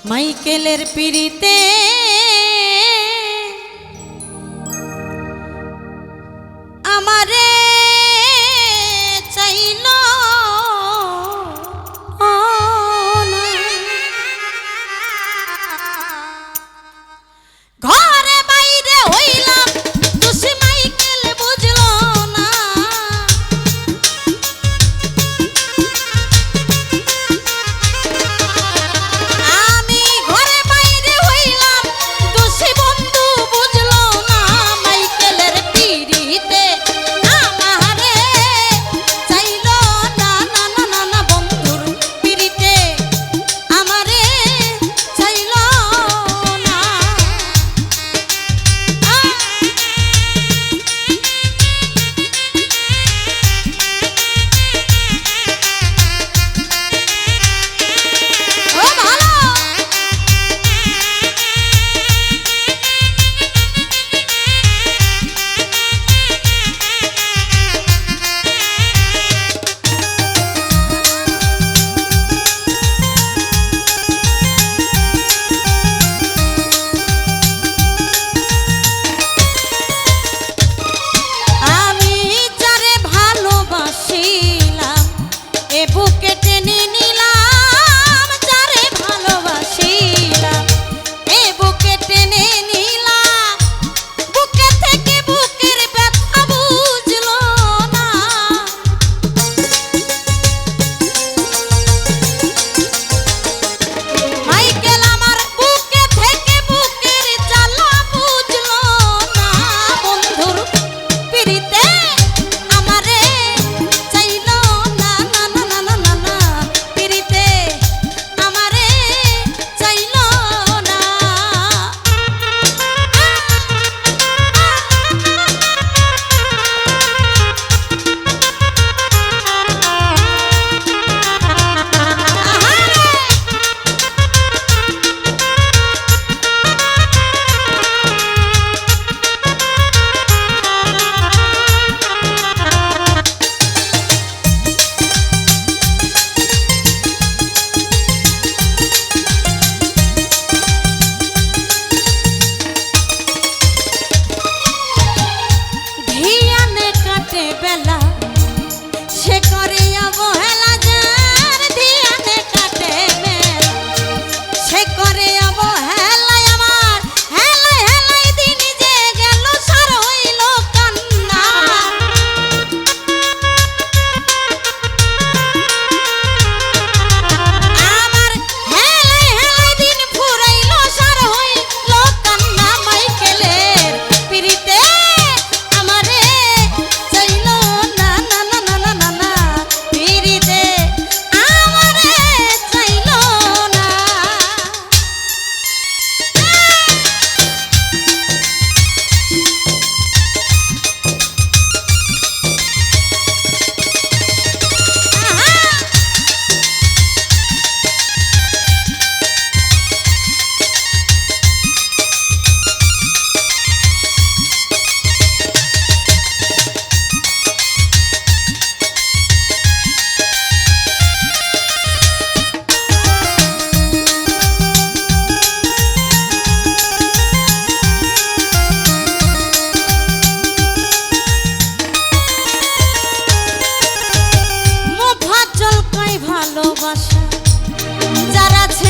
মাইকেলের পিড়িতে আমারে চাইল ঘরে বাইরে হইলাম দোষী মাইকেল বুঝলো না আমি ঘরে বাইরে হইলাম দোষী বন্ধু বুঝলো না মাইকেলের পিড়িতে আমারে চাইল না না না না না বন্ধুর পিড়িতে আমারে চাইল না ও ভালো আমি যারে ভালোবাসিলাম এ বুকে টেনে নিলাম যারে ভালোবাসিলাম এ বুকে টেনে নিলাম বুকে থেকে বুকের ব্যথা বুঝলো না মাইকেল আমার বুকে থেকে বুকের জ্বালা বুঝলো না বন্ধুর পিড়িতে আমারে চাইল না না না না না না না পিড়িতে আমারে চাইল না ধিয়ানে কাটে বেলা সে করে অবহেলা যার ধিয়ানে কাটে বেলা সে করে অবহেলায় আমার হেলায় হেলায় দিন যে গেল সার হইল কান্না আমার হেলায় হেলায় দিন ফুরাইল সার হইল কান্না মাইকেলের পিড়িতে আমারে চাইল না না না না না না না পিড়িতে আমারে চাইল না ভালোবাসা যারা আছে